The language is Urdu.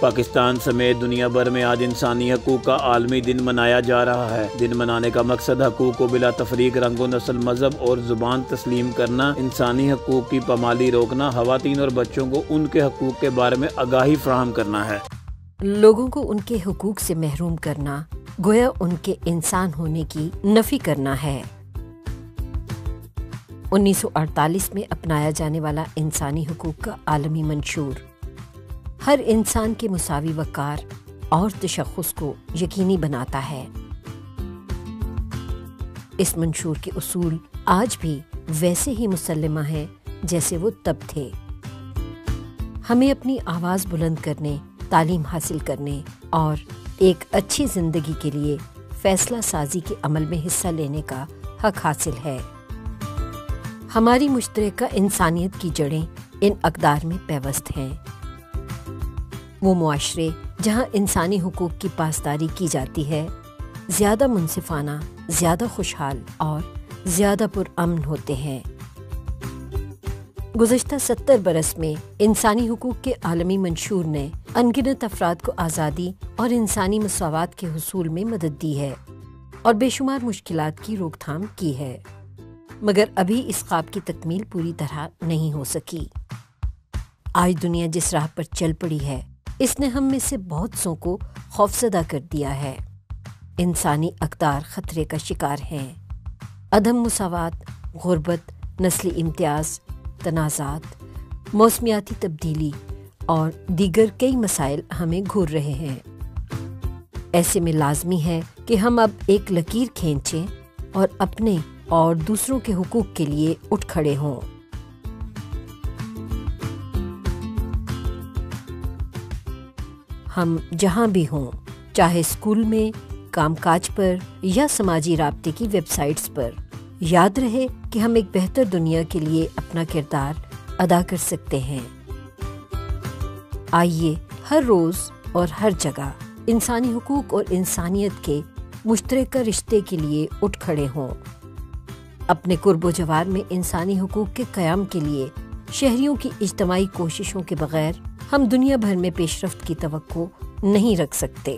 پاکستان سمیت دنیا بھر میں آج انسانی حقوق کا عالمی دن منایا جا رہا ہے۔ دن منانے کا مقصد حقوق کو بلا تفریق رنگ و نسل، مذہب اور زبان تسلیم کرنا، انسانی حقوق کی پامالی روکنا، خواتین اور بچوں کو ان کے حقوق کے بارے میں آگاہی فراہم کرنا ہے۔ لوگوں کو ان کے حقوق سے محروم کرنا گویا ان کے انسان ہونے کی نفی کرنا ہے۔ 1948 میں اپنایا جانے والا انسانی حقوق کا عالمی منشور ہر انسان کے مساوی وقار اور تشخص کو یقینی بناتا ہے۔ اس منشور کے اصول آج بھی ویسے ہی مسلمہ ہیں جیسے وہ تب تھے۔ ہمیں اپنی آواز بلند کرنے، تعلیم حاصل کرنے اور ایک اچھی زندگی کے لیے فیصلہ سازی کے عمل میں حصہ لینے کا حق حاصل ہے۔ ہماری مشترکہ انسانیت کی جڑیں ان اقدار میں پیوست ہیں۔ وہ معاشرے جہاں انسانی حقوق کی پاسداری کی جاتی ہے زیادہ منصفانہ، زیادہ خوشحال اور زیادہ پرامن ہوتے ہیں۔ گزشتہ 70 برس میں انسانی حقوق کے عالمی منشور نے ان گنت افراد کو آزادی اور انسانی مساوات کے حصول میں مدد دی ہے اور بے شمار مشکلات کی روک تھام کی ہے، مگر ابھی اس خواب کی تکمیل پوری طرح نہیں ہو سکی۔ آج دنیا جس راہ پر چل پڑی ہے اس نے ہم میں سے بہت سوں کو خوفزدہ کر دیا ہے۔ انسانی اقدار خطرے کا شکار ہیں۔ عدم مساوات، غربت، نسلی امتیاز، تنازعات، موسمیاتی تبدیلی اور دیگر کئی مسائل ہمیں گھور رہے ہیں۔ ایسے میں لازمی ہے کہ ہم اب ایک لکیر کھینچیں اور اپنے اور دوسروں کے حقوق کے لیے اٹھ کھڑے ہوں۔ ہم جہاں بھی ہوں، چاہے اسکول میں، کام کاج پر یا سماجی رابطے کی ویب سائٹس پر، یاد رہے کہ ہم ایک بہتر دنیا کے لیے اپنا کردار ادا کر سکتے ہیں۔ آئیے ہر روز اور ہر جگہ انسانی حقوق اور انسانیت کے مشترکہ رشتے کے لیے اٹھ کھڑے ہوں۔ اپنے قرب و جوار میں انسانی حقوق کے قیام کے لیے شہریوں کی اجتماعی کوششوں کے بغیر ہم دنیا بھر میں پیش رفت کی توقع نہیں رکھ سکتے۔